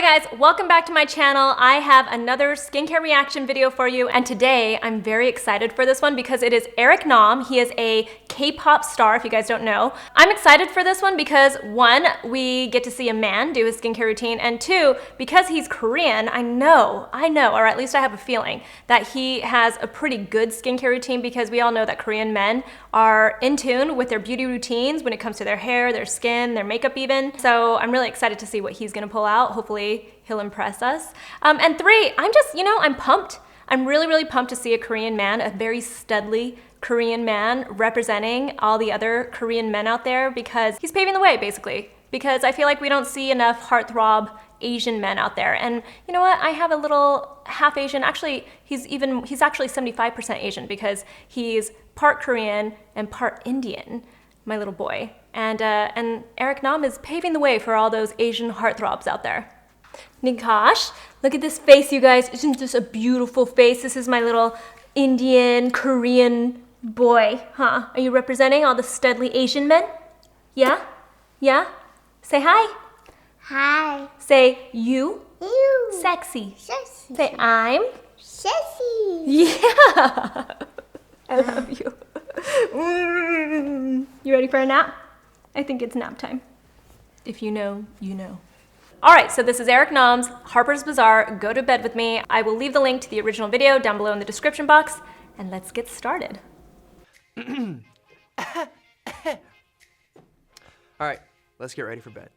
Hi guys, welcome back to my channel. I have another skincare reaction video for you, and today I'm very excited for this one because it is Eric Nam. He is a K-pop star, if you guys don't know. I'm excited for this one because one, we get to see a man do his skincare routine, and two, because he's Korean, I know, or at least I have a feeling that he has a pretty good skincare routine because we all know that Korean men are in tune with their beauty routines when it comes to their hair, their skin, their makeup even. So I'm really excited to see what he's gonna pull out. Hopefully he'll impress us. And three, I'm just, I'm pumped. I'm really pumped to see a Korean man, a very studly Korean man representing all the other Korean men out there because he's paving the way, basically. Because I feel like we don't see enough heartthrob Asian men out there. And you know what? I have a little half Asian. Actually, he's actually 75% Asian because he's part Korean and part Indian, my little boy. And Eric Nam is paving the way for all those Asian heartthrobs out there. Nikash, look at this face, you guys. Isn't this a beautiful face? This is my little Indian, Korean boy, huh? Are you representing all the studly Asian men? Yeah? Yeah? Say hi. Hi. Say you. You. Sexy. Sexy. Say I'm. Sexy. Yeah. I love you. You ready for a nap? I think it's nap time. If you know, you know. All right, so this is Eric Nam's Harper's Bazaar, Go to Bed With Me. I will leave the link to the original video down below in the description box, and let's get started. All right, let's get ready for bed.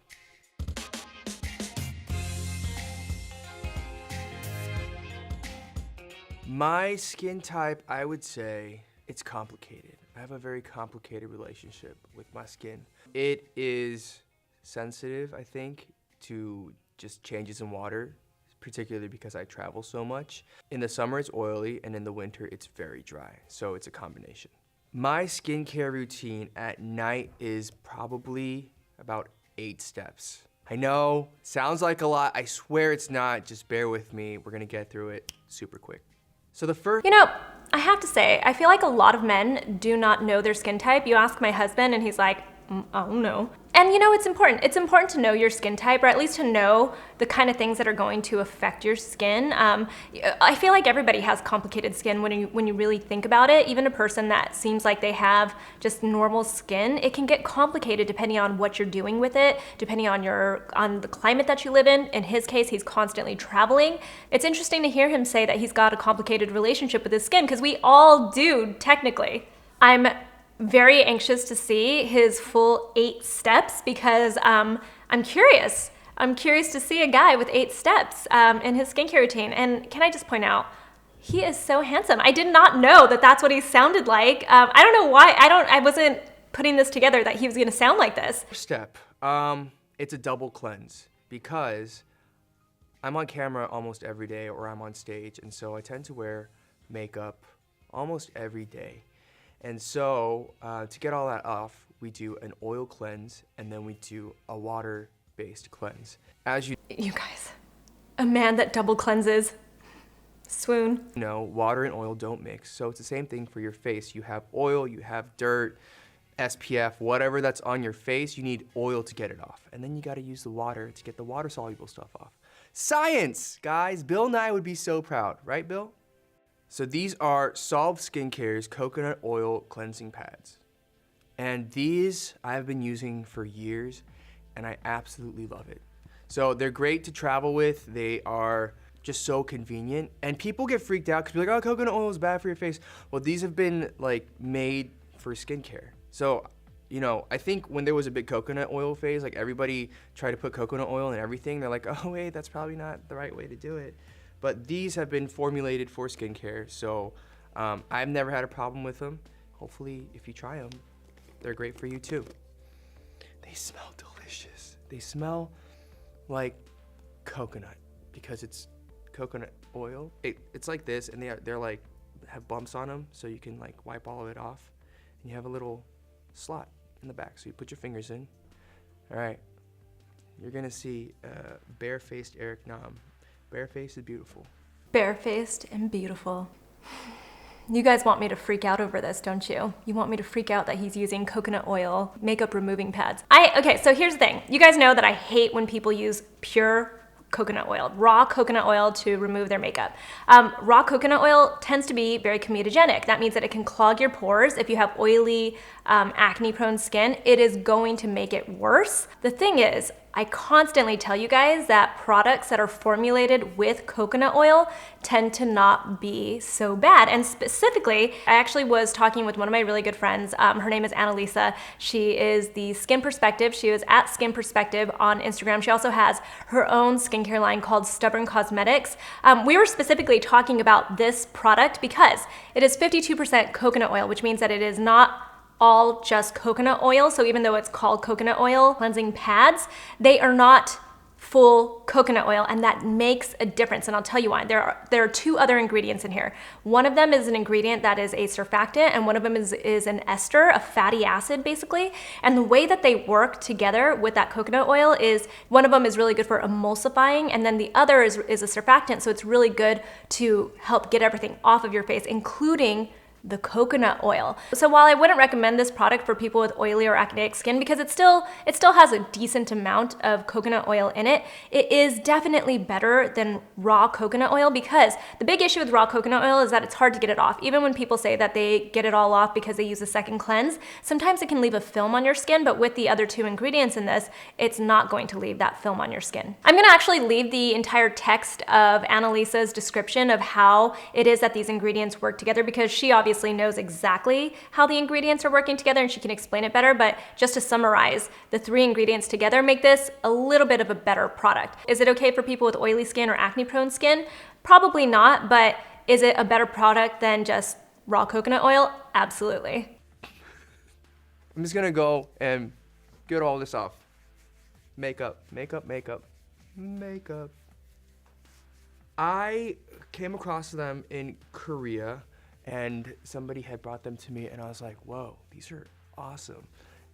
My skin type, I would say it's complicated. I have a very complicated relationship with my skin. It is sensitive, I think, to just changes in water, particularly because I travel so much. In the summer it's oily, and in the winter it's very dry, so it's a combination. My skincare routine at night is probably about 8 steps. I know, sounds like a lot, I swear it's not, just bear with me, we're gonna get through it super quick. So the first— I have to say, I feel like a lot of men do not know their skin type. You ask my husband and he's like, I don't know. And it's important. It's important to know your skin type, or at least to know the kind of things that are going to affect your skin. I feel like everybody has complicated skin when you really think about it. Even a person that seems like they have just normal skin, it can get complicated depending on what you're doing with it, depending on the climate that you live in. In his case, he's constantly traveling. It's interesting to hear him say that he's got a complicated relationship with his skin, because we all do, technically. I'm very anxious to see his full 8 steps because I'm curious. I'm curious to see a guy with 8 steps in his skincare routine. And can I just point out, he is so handsome. I did not know that that's what he sounded like. I don't know why. I wasn't putting this together that he was gonna sound like this. step, it's a double cleanse because I'm on camera almost every day, or I'm on stage, and so I tend to wear makeup almost every day. And so, to get all that off, we do an oil cleanse, and then we do a water-based cleanse. As you guys, a man that double cleanses, swoon. know, water and oil don't mix, so it's the same thing for your face. You have oil, you have dirt, SPF, whatever that's on your face, you need oil to get it off. And then you gotta use the water to get the water-soluble stuff off. Science, guys! Bill Nye would be so proud, right, Bill? So these are Solve Skincare's coconut oil cleansing pads. And these I've been using for years, and I absolutely love it. So they're great to travel with. They are just so convenient. And people get freaked out because they're like, oh, coconut oil is bad for your face. Well, these have been made for skincare. So, I think when there was a big coconut oil phase, everybody tried to put coconut oil in everything. They're like, oh wait, that's probably not the right way to do it. But these have been formulated for skincare, so I've never had a problem with them. Hopefully, if you try them, they're great for you too. They smell delicious. They smell like coconut because it's coconut oil. It's like this, and they're have bumps on them, so you can wipe all of it off. And you have a little slot in the back, so you put your fingers in. All right, you're gonna see barefaced Eric Nam. Barefaced is beautiful. Barefaced and beautiful. You guys want me to freak out over this, don't you? You want me to freak out that he's using coconut oil makeup removing pads. Okay, so here's the thing. You guys know that I hate when people use pure coconut oil, raw coconut oil to remove their makeup. Raw coconut oil tends to be very comedogenic. That means that it can clog your pores. If you have oily, acne-prone skin, it is going to make it worse. The thing is, I constantly tell you guys that products that are formulated with coconut oil tend to not be so bad. And specifically, I actually was talking with one of my really good friends. Her name is Annalisa. She is the Skin Perspective. She was at Skin Perspective on Instagram. She also has her own skincare line called Stubborn Cosmetics. We were specifically talking about this product because it is 52% coconut oil, which means that it is not all just coconut oil. So even though it's called coconut oil cleansing pads, they are not full coconut oil, and that makes a difference. And I'll tell you why. There are two other ingredients in here. One of them is an ingredient that is a surfactant, and one of them is an ester, a fatty acid basically. And the way that they work together with that coconut oil is one of them is really good for emulsifying, and then the other is a surfactant. So it's really good to help get everything off of your face, including the coconut oil. So while I wouldn't recommend this product for people with oily or acneic skin because it still has a decent amount of coconut oil in it, it is definitely better than raw coconut oil because the big issue with raw coconut oil is that it's hard to get it off. Even when people say that they get it all off because they use a second cleanse, sometimes it can leave a film on your skin, but with the other two ingredients in this, it's not going to leave that film on your skin. I'm gonna actually leave the entire text of Annalisa's description of how it is that these ingredients work together because she obviously knows exactly how the ingredients are working together and she can explain it better, but just to summarize, the three ingredients together make this a little bit of a better product. Is it okay for people with oily skin or acne-prone skin? Probably not, but is it a better product than just raw coconut oil? Absolutely. I'm just gonna go and get all this off. Makeup. I came across them in Korea and somebody had brought them to me and I was like, whoa, these are awesome.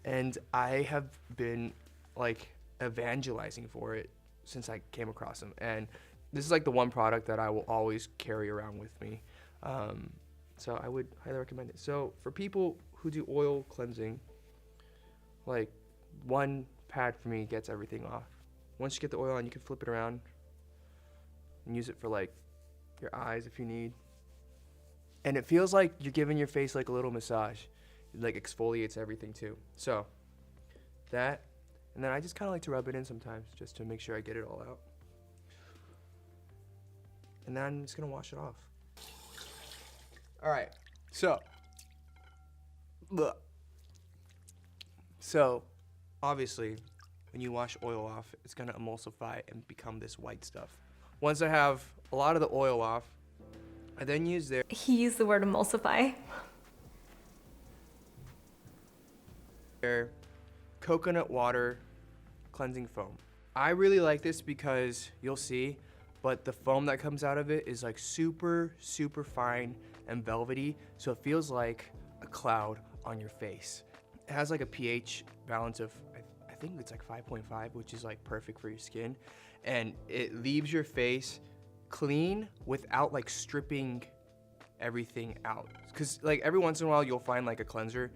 And I have been like evangelizing for it since I came across them. And this is like the one product that I will always carry around with me. So I would highly recommend it. So for people who do oil cleansing, like one pad for me gets everything off. Once you get the oil on, you can flip it around and use it for like your eyes if you need. And it feels like you're giving your face like a little massage. It like exfoliates everything too. So that, and then I just kind of like to rub it in sometimes just to make sure I get it all out. And then I'm just gonna wash it off. All right, so, obviously, when you wash oil off, it's gonna emulsify and become this white stuff. Once I have a lot of the oil off, I then use He used the word emulsify. their coconut water cleansing foam. I really like this because you'll see, but the foam that comes out of it is like super, super fine and velvety, so it feels like a cloud on your face. It has like a pH balance of, I think it's like 5.5, which is like perfect for your skin. And it leaves your face clean without like stripping everything out. Cause like every once in a while you'll find like a cleanser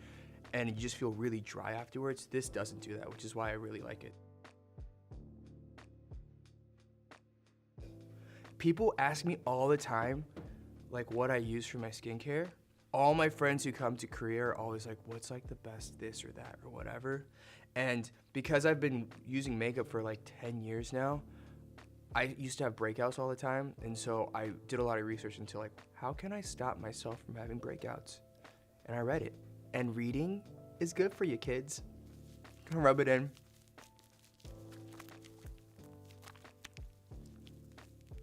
and you just feel really dry afterwards. This doesn't do that, which is why I really like it. People ask me all the time, like what I use for my skincare. All my friends who come to Korea are always like, what's like the best this or that or whatever. And because I've been using makeup for like 10 years now, I used to have breakouts all the time. And so I did a lot of research into like, how can I stop myself from having breakouts? And I read it. And reading is good for you, kids. Rub it in.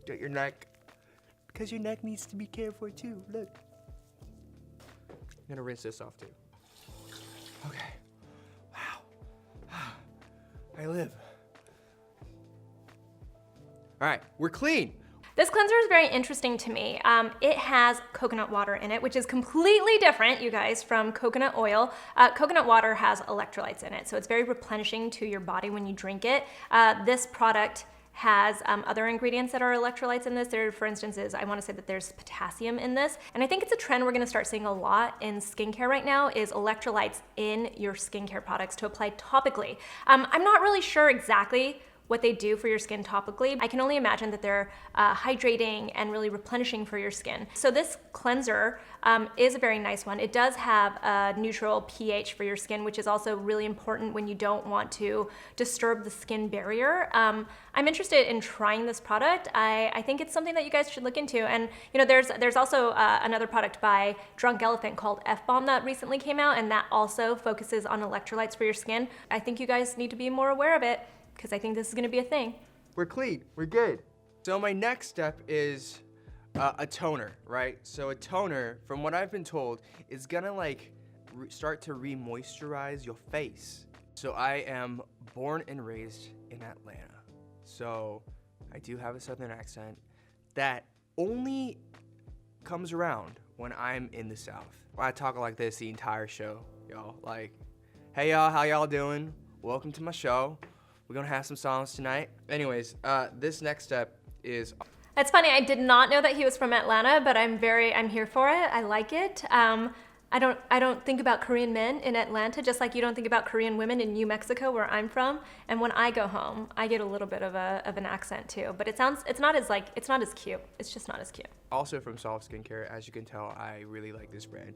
Get your neck. Because your neck needs to be cared for too. Look. I'm gonna rinse this off too. Okay. Wow. I live. All right, we're clean. This cleanser is very interesting to me. It has coconut water in it, which is completely different, you guys, from coconut oil. Coconut water has electrolytes in it, so it's very replenishing to your body when you drink it. This product has other ingredients that are electrolytes in this. There, for instance, I want to say that there's potassium in this. And I think it's a trend we're gonna start seeing a lot in skincare right now is electrolytes in your skincare products to apply topically. I'm not really sure exactly what they do for your skin topically. I can only imagine that they're hydrating and really replenishing for your skin. So this cleanser is a very nice one. It does have a neutral pH for your skin, which is also really important when you don't want to disturb the skin barrier. I'm interested in trying this product. I think it's something that you guys should look into. And you know, there's also another product by Drunk Elephant called F-Balm that recently came out, and that also focuses on electrolytes for your skin. I think you guys need to be more aware of it, because I think this is gonna be a thing. We're clean, we're good. So my next step is a toner, right? So a toner, from what I've been told, is gonna like start to re-moisturize your face. So I am born and raised in Atlanta. So I do have a Southern accent that only comes around when I'm in the South. I talk like this the entire show, y'all. Like, hey y'all, how y'all doing? Welcome to my show. We're gonna have some songs tonight. Anyways, this next step is... It's funny, I did not know that he was from Atlanta, but I'm here for it. I like it. I don't think about Korean men in Atlanta, just like you don't think about Korean women in New Mexico, where I'm from. And when I go home, I get a little bit of an accent too. But it's not as cute. It's just not as cute. Also from Soft Skincare, as you can tell, I really like this brand.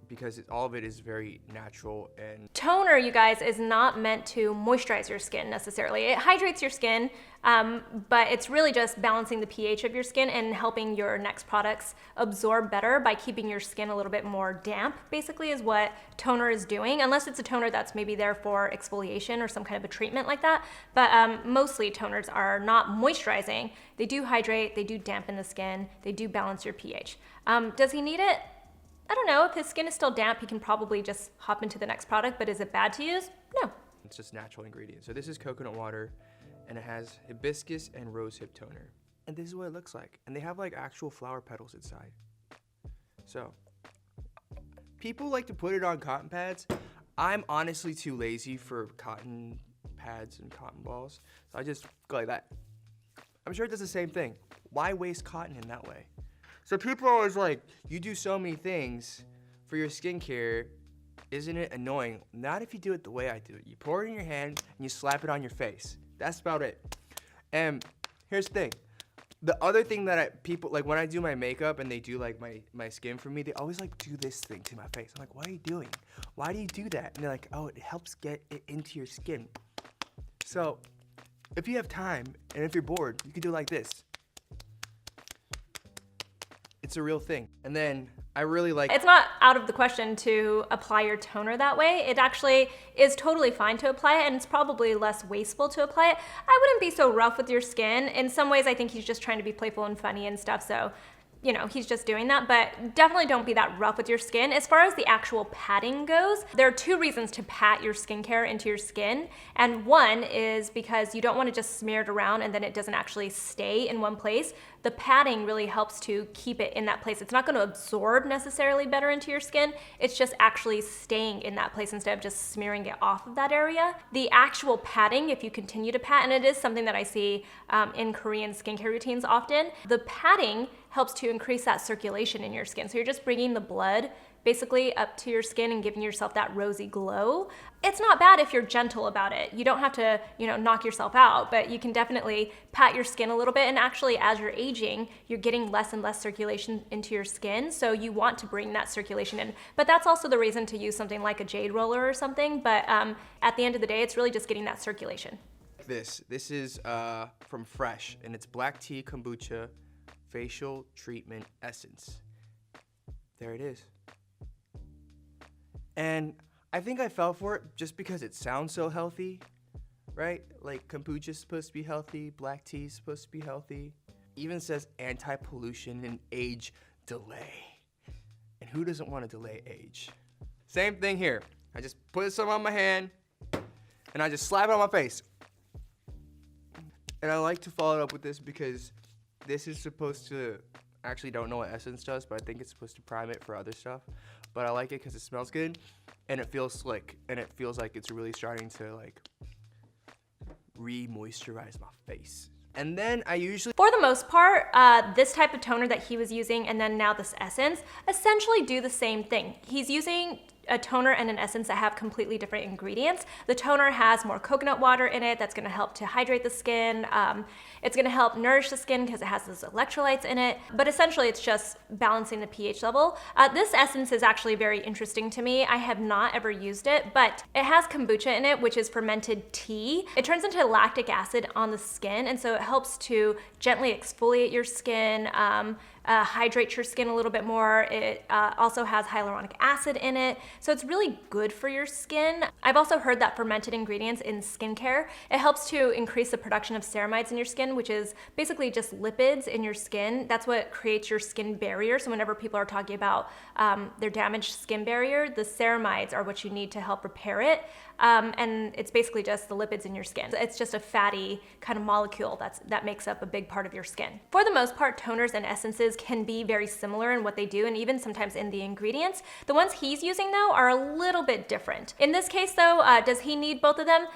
Because all of it is very natural. And toner, you guys, is not meant to moisturize your skin necessarily. It hydrates your skin, but it's really just balancing the pH of your skin and helping your next products absorb better by keeping your skin a little bit more damp, basically, is what toner is doing, unless it's a toner that's maybe there for exfoliation or some kind of a treatment like that. But mostly toners are not moisturizing. They do hydrate, they do dampen the skin, they do balance your pH. Does he need it? I don't know. If his skin is still damp, he can probably just hop into the next product, but is it bad to use? No. It's just natural ingredients. So this is coconut water, and it has hibiscus and rosehip toner. And this is what it looks like. And they have like actual flower petals inside. So, people like to put it on cotton pads. I'm honestly too lazy for cotton pads and cotton balls. So I just go like that. I'm sure it does the same thing. Why waste cotton in that way? So people are always like, you do so many things for your skincare, isn't it annoying? Not if you do it the way I do it. You pour it in your hand and you slap it on your face. That's about it. And here's the thing. The other thing that people, like when I do my makeup and they do like my skin for me, they always like do this thing to my face. I'm like, what are you doing? Why do you do that? And they're like, oh, it helps get it into your skin. So if you have time and if you're bored, you can do like this. It's a real thing. And then I really like... It's not out of the question to apply your toner that way. It actually is totally fine to apply it, and it's probably less wasteful to apply it. I wouldn't be so rough with your skin. In some ways, I think he's just trying to be playful and funny and stuff, so you know, he's just doing that, but definitely don't be that rough with your skin. As far as the actual patting goes, there are two reasons to pat your skincare into your skin. And one is because you don't want to just smear it around and then it doesn't actually stay in one place. The patting really helps to keep it in that place. It's not going to absorb necessarily better into your skin. It's just actually staying in that place instead of just smearing it off of that area. The actual patting, if you continue to pat, and it is something that I see in Korean skincare routines often, the patting helps to increase that circulation in your skin. So you're just bringing the blood basically up to your skin and giving yourself that rosy glow. It's not bad if you're gentle about it. You don't have to, you know, knock yourself out, but you can definitely pat your skin a little bit. And actually, as you're aging, you're getting less and less circulation into your skin. So you want to bring that circulation in. But that's also the reason to use something like a jade roller or something. But at the end of the day, it's really just getting that circulation. This is from Fresh, and it's black tea kombucha facial treatment essence. There it is. And I think I fell for it just because it sounds so healthy, right? Like kombucha is supposed to be healthy, black tea is supposed to be healthy. Even says anti-pollution and age delay. And who doesn't want to delay age? Same thing here. I just put some on my hand and I just slap it on my face. And I like to follow it up with this because this is supposed to, I actually don't know what essence does, but I think it's supposed to prime it for other stuff. But I like it because it smells good and it feels slick and it feels like it's really starting to like re-moisturize my face. And then I usually... For the most part, this type of toner that he was using and then now this essence essentially do the same thing. He's using a toner and an essence that have completely different ingredients. The toner has more coconut water in it that's going to help to hydrate the skin. It's going to help nourish the skin because it has those electrolytes in it, but essentially it's just balancing the pH level. This essence is actually very interesting to me. I have not ever used it, but it has kombucha in it, which is fermented tea. It turns into lactic acid on the skin, and so it helps to gently exfoliate your skin, hydrate your skin a little bit more. It also has hyaluronic acid in it, so it's really good for your skin. I've also heard that fermented ingredients in skincare, it helps to increase the production of ceramides in your skin, which is basically just lipids in your skin. That's what creates your skin barrier. So whenever people are talking about their damaged skin barrier, the ceramides are what you need to help repair it. And it's basically just the lipids in your skin. It's just a fatty kind of molecule that makes up a big part of your skin. For the most part, toners and essences can be very similar in what they do, and even sometimes in the ingredients. The ones he's using though are a little bit different. In this case though, does he need both of them?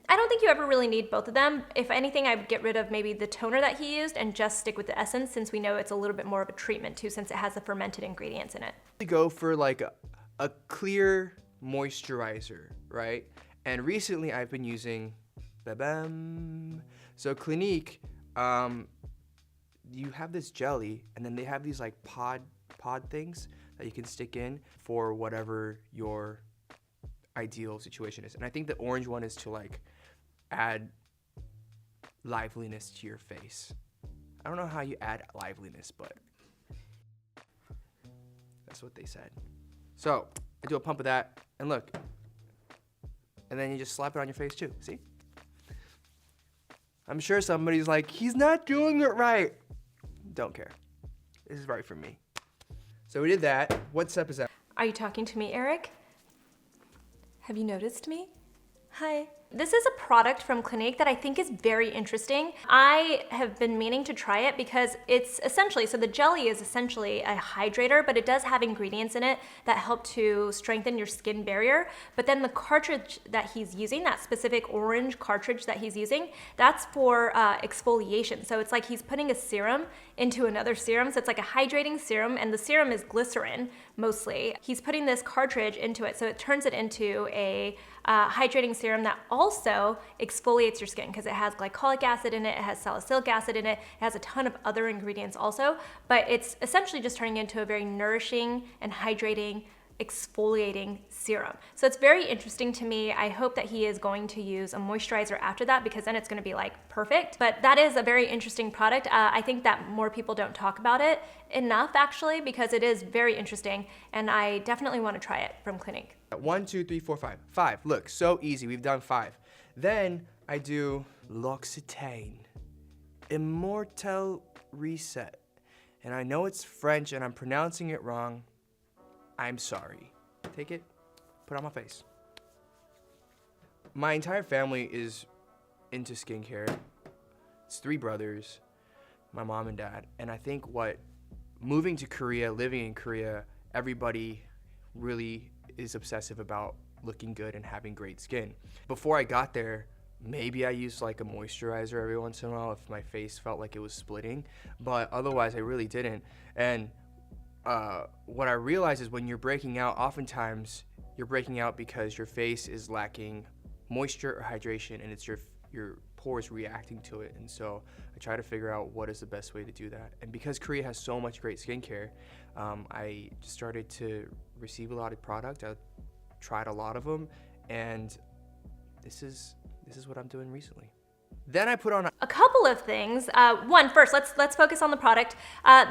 I don't think you ever really need both of them. If anything, I would get rid of maybe the toner that he used and just stick with the essence, since we know it's a little bit more of a treatment too, since it has the fermented ingredients in it. Go for like a clear moisturizer, right? And recently I've been using so Clinique, you have this jelly, and then they have these like pod things that you can stick in for whatever your ideal situation is. And I think the orange one is to like add liveliness to your face. I don't know how you add liveliness, but that's what they said. So I do a pump of that, and look, and then you just slap it on your face too. See? I'm sure somebody's like, he's not doing it right. Don't care. This is right for me. So we did that. What step is that? Are you talking to me, Eric? Have you noticed me? Hi. This is a product from Clinique that I think is very interesting. I have been meaning to try it because it's essentially, so the jelly is essentially a hydrator, but it does have ingredients in it that help to strengthen your skin barrier. But then the cartridge that he's using, that specific orange cartridge that he's using, that's for exfoliation. So it's like he's putting a serum into another serum. So it's like a hydrating serum, and the serum is glycerin mostly. He's putting this cartridge into it, so it turns it into a hydrating serum that also exfoliates your skin because it has glycolic acid in it, it has salicylic acid in it, it has a ton of other ingredients also, but it's essentially just turning into a very nourishing and hydrating, exfoliating serum. So it's very interesting to me. I hope that he is going to use a moisturizer after that, because then it's going to be like perfect. But that is a very interesting product. I think that more people don't talk about it enough actually, because it is very interesting, and I definitely want to try it from Clinique. 1, 2, 3, 4, 5. 5. Look, so easy. We've done 5. Then I do L'Occitane, Immortel Reset. And I know it's French and I'm pronouncing it wrong. I'm sorry. Take it, put it on my face. My entire family is into skincare. It's 3 brothers, my mom and dad. And I think moving to Korea, living in Korea, everybody really is obsessive about looking good and having great skin. Before I got there, maybe I used like a moisturizer every once in a while if my face felt like it was splitting, but otherwise I really didn't. And what I realized is when you're breaking out, oftentimes you're breaking out because your face is lacking moisture or hydration, and it's your pores reacting to it. And so I try to figure out what is the best way to do that. And because Korea has so much great skincare, I just started to receive a lot of product. I tried a lot of them, and this is what I'm doing recently. Then I put on a couple of things. First, let's focus on the product.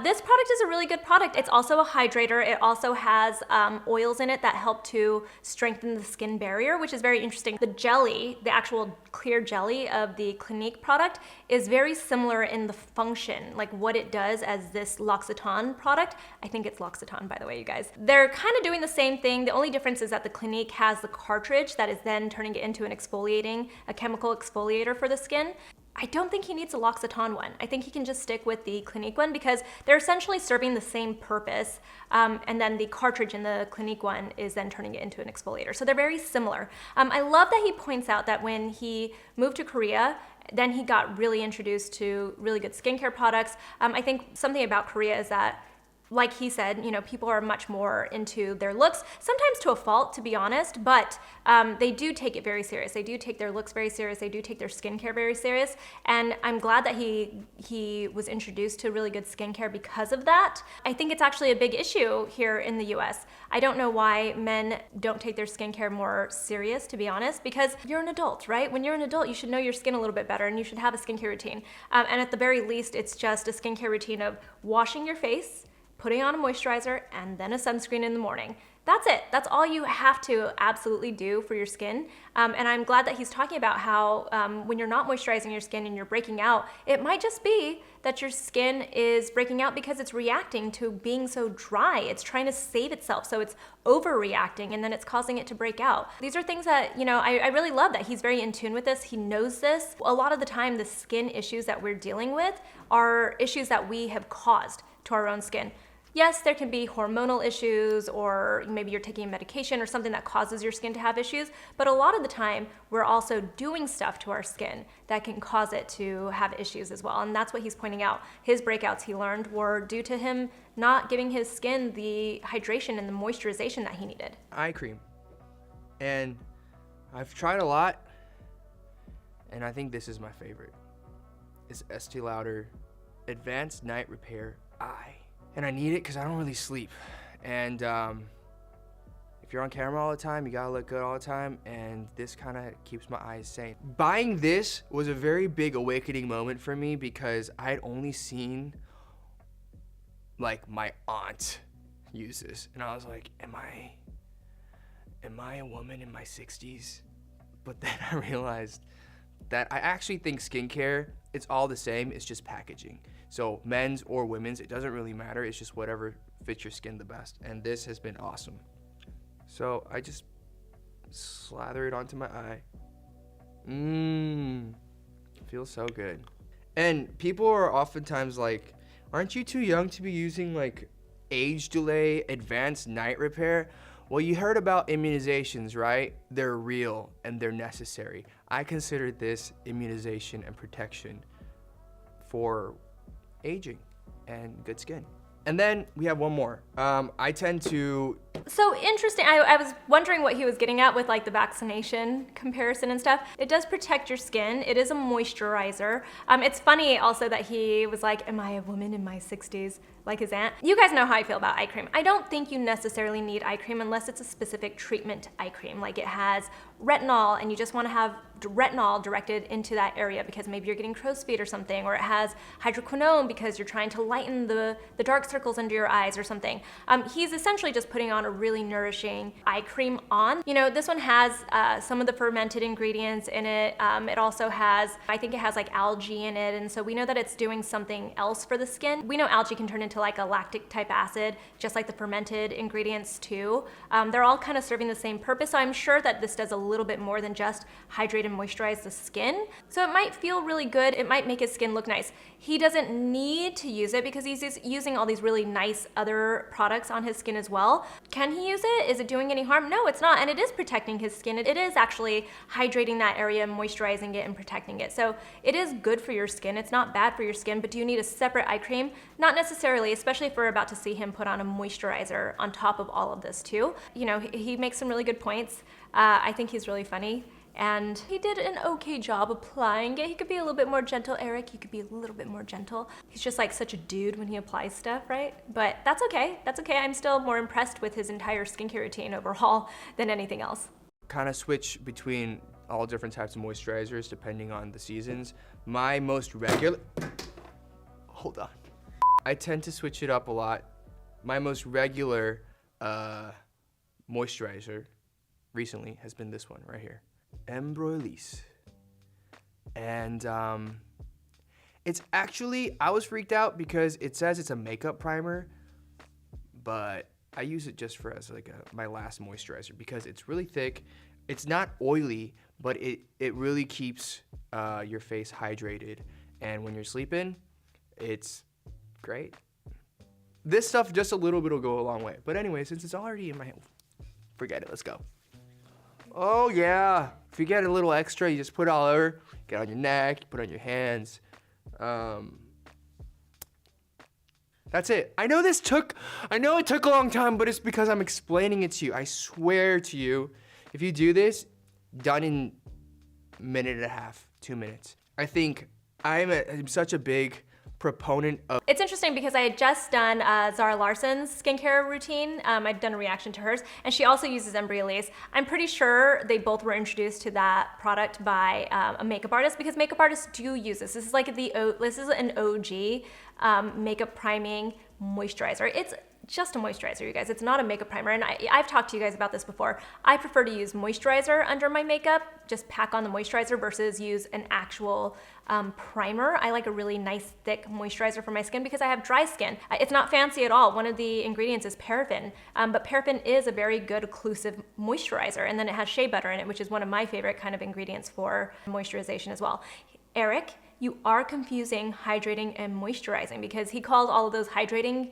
This product is a really good product. It's also a hydrator. It also has oils in it that help to strengthen the skin barrier, which is very interesting. The jelly, the actual clear jelly of the Clinique product, is very similar in the function, like what it does as this L'Occitane product. I think it's L'Occitane, by the way, you guys. They're kind of doing the same thing. The only difference is that the Clinique has the cartridge that is then turning it into a chemical exfoliator for the skin. I don't think he needs a L'Occitane one. I think he can just stick with the Clinique one, because they're essentially serving the same purpose, and then the cartridge in the Clinique one is then turning it into an exfoliator. So they're very similar. I love that he points out that when he moved to Korea, then he got really introduced to really good skincare products. I think something about Korea is that like he said, you know, people are much more into their looks, sometimes to a fault, to be honest, but they do take it very serious. They do take their looks very serious. They do take their skincare very serious. And I'm glad that he was introduced to really good skincare because of that. I think it's actually a big issue here in the US. I don't know why men don't take their skincare more serious, to be honest, because you're an adult, right? When you're an adult, you should know your skin a little bit better and you should have a skincare routine. And at the very least, it's just a skincare routine of washing your face, putting on a moisturizer, and then a sunscreen in the morning. That's it. That's all you have to absolutely do for your skin. And I'm glad that he's talking about how when you're not moisturizing your skin and you're breaking out, it might just be that your skin is breaking out because it's reacting to being so dry. It's trying to save itself, so it's overreacting, and then it's causing it to break out. These are things that, you know, I really love that he's very in tune with this. He knows this. A lot of the time, the skin issues that we're dealing with are issues that we have caused to our own skin. Yes, there can be hormonal issues, or maybe you're taking a medication or something that causes your skin to have issues, but a lot of the time we're also doing stuff to our skin that can cause it to have issues as well. And that's what he's pointing out. His breakouts, he learned, were due to him not giving his skin the hydration and the moisturization that he needed. Eye cream. And I've tried a lot, and I think this is my favorite. It's Estée Lauder Advanced Night Repair Eye. And I need it because I don't really sleep. And if you're on camera all the time, you gotta look good all the time, and this kind of keeps my eyes sane. Buying this was a very big awakening moment for me because I had only seen like my aunt use this, and I was like, am I a woman in my 60s? But then I realized that I actually think skincare, it's all the same, it's just packaging. So men's or women's, it doesn't really matter, it's just whatever fits your skin the best. And this has been awesome. So I just slather it onto my eye. Feels so good. And people are oftentimes like, aren't you too young to be using like age delay advanced night repair? Well, you heard about immunizations, right? They're real and they're necessary. I consider this immunization and protection for aging and good skin. And then we have one more. I tend to... So interesting. I was wondering what he was getting at with like the vaccination comparison and stuff. It does protect your skin. It is a moisturizer. It's funny also that he was like, am I a woman in my 60s? Like his aunt. You guys know how I feel about eye cream. I don't think you necessarily need eye cream unless it's a specific treatment eye cream. Like it has retinol and you just want to have retinol directed into that area because maybe you're getting crow's feet or something, or it has hydroquinone because you're trying to lighten the dark circles under your eyes or something. He's essentially just putting on a really nourishing eye cream on. You know, this one has some of the fermented ingredients in it. It also has, I think it has like algae in it, and so we know that it's doing something else for the skin. We know algae can turn into like a lactic type acid, just like the fermented ingredients too. They're all kind of serving the same purpose, so I'm sure that this does a little bit more than just hydrate and moisturize the skin. So it might feel really good, it might make his skin look nice. He doesn't need to use it because he's just using all these really nice other products on his skin as well. Can he use it? Is it doing any harm? No, it's not, and it is protecting his skin. It is actually hydrating that area, moisturizing it, and protecting it. So it is good for your skin. It's not bad for your skin, but do you need a separate eye cream? Not necessarily, especially if we're about to see him put on a moisturizer on top of all of this too. You know, he makes some really good points. I think he's really funny. And he did an okay job applying it. He could be a little bit more gentle, Eric. You could be a little bit more gentle. He's just like such a dude when he applies stuff, right? But that's okay. That's okay. I'm still more impressed with his entire skincare routine overall than anything else. Kind of switch between all different types of moisturizers depending on the seasons. My most regular... Hold on. I tend to switch it up a lot. My most regular moisturizer recently has been this one right here. Embroilise. And it's actually, I was freaked out because it says it's a makeup primer, but I use it just for as like my last moisturizer because it's really thick. It's not oily, but it really keeps your face hydrated. And when you're sleeping, it's great. This stuff, just a little bit will go a long way. But anyway, since it's already in my hand, forget it, let's go. Oh yeah, if you get a little extra, you just put it all over. Get on your neck, put it on your hands. That's it. I know it took a long time, but it's because I'm explaining it to you. I swear to you, if you do this, done in a minute and a half, 2 minutes. I think I'm such a big proponent of. It's interesting because I had just done Zara Larsson's skincare routine. I'd done a reaction to hers, and she also uses Embryolase. I'm pretty sure they both were introduced to that product by a makeup artist, because makeup artists do use this. This is like this is an OG makeup priming moisturizer. It's just a moisturizer, you guys. It's not a makeup primer. And I've talked to you guys about this before. I prefer to use moisturizer under my makeup, just pack on the moisturizer versus use an actual primer. I like a really nice thick moisturizer for my skin because I have dry skin. It's not fancy at all. One of the ingredients is paraffin, but paraffin is a very good occlusive moisturizer. And then it has shea butter in it, which is one of my favorite kind of ingredients for moisturization as well. Eric, you are confusing hydrating and moisturizing, because he called all of those hydrating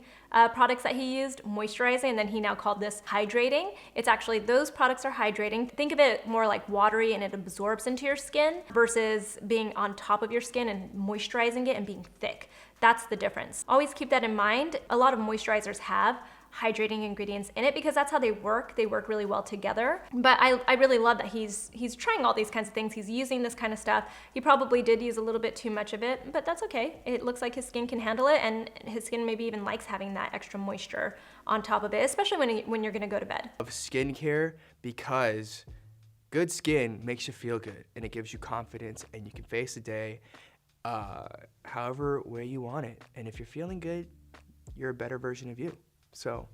products that he used moisturizing, and then he now called this hydrating. It's actually, those products are hydrating. Think of it more like watery and it absorbs into your skin versus being on top of your skin and moisturizing it and being thick. That's the difference. Always keep that in mind. A lot of moisturizers have hydrating ingredients in it because that's how they work. They work really well together. But I really love that he's trying all these kinds of things. He's using this kind of stuff. He probably did use a little bit too much of it, but that's okay. It looks like his skin can handle it, and his skin maybe even likes having that extra moisture on top of it, especially when you're gonna go to bed. Of skincare, because good skin makes you feel good and it gives you confidence, and you can face the day however way you want it. And if you're feeling good, you're a better version of you. So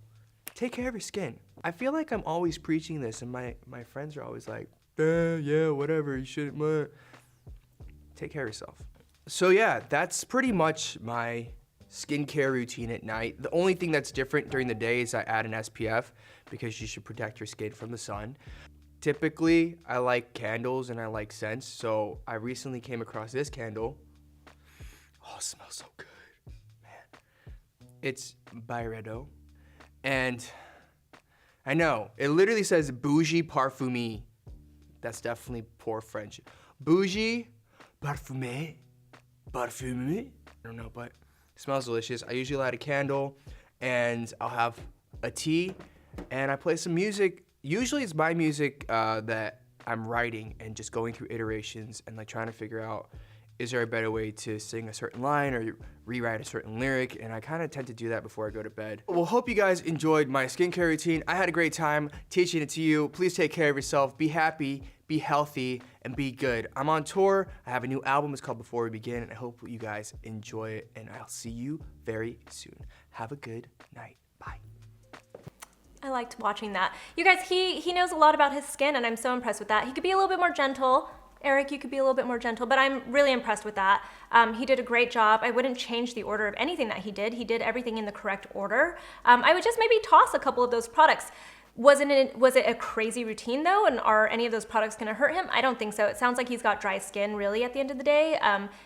take care of your skin. I feel like I'm always preaching this, and my friends are always like, yeah, whatever, you shouldn't. Take care of yourself. So yeah, that's pretty much my skincare routine at night. The only thing that's different during the day is I add an SPF, because you should protect your skin from the sun. Typically, I like candles and I like scents, so I recently came across this candle. Oh, it smells so good, man. It's Byredo. And I know, it literally says bougie parfumé. That's definitely poor French. Bougie parfumé. Parfumé? I don't know, but it smells delicious. I usually light a candle, and I'll have a tea, and I play some music. Usually it's my music that I'm writing and just going through iterations and like trying to figure out, is there a better way to sing a certain line or rewrite a certain lyric? And I kind of tend to do that before I go to bed. Well, hope you guys enjoyed my skincare routine. I had a great time teaching it to you. Please take care of yourself. Be happy, be healthy, and be good. I'm on tour. I have a new album. It's called Before We Begin. And I hope you guys enjoy it. And I'll see you very soon. Have a good night. Bye. I liked watching that. You guys, he knows a lot about his skin, and I'm so impressed with that. He could be a little bit more gentle. Eric, you could be a little bit more gentle, but I'm really impressed with that. He did a great job. I wouldn't change the order of anything that he did. He did everything in the correct order. I would just maybe toss a couple of those products. Was it a crazy routine though? And are any of those products gonna hurt him? I don't think so. It sounds like he's got dry skin really at the end of the day.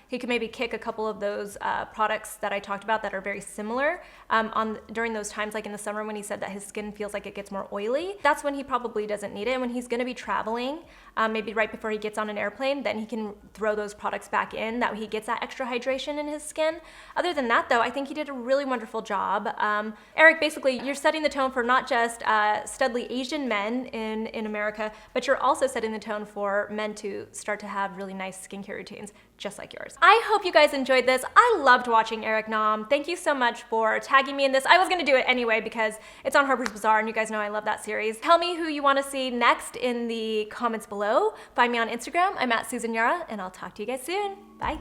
He could maybe kick a couple of those products that I talked about that are very similar during those times, like in the summer when he said that his skin feels like it gets more oily. That's when he probably doesn't need it. And when he's gonna be traveling, maybe right before he gets on an airplane, then he can throw those products back in. That way he gets that extra hydration in his skin. Other than that though, I think he did a really wonderful job. Eric, basically you're setting the tone for not just studly Asian men in America, but you're also setting the tone for men to start to have really nice skincare routines, just like yours. I hope you guys enjoyed this. I loved watching Eric Nam. Thank you so much for tagging me in this. I was gonna do it anyway because it's on Harper's Bazaar and you guys know I love that series. Tell me who you wanna see next in the comments below. Find me on Instagram. I'm at Susan Yara, and I'll talk to you guys soon. Bye.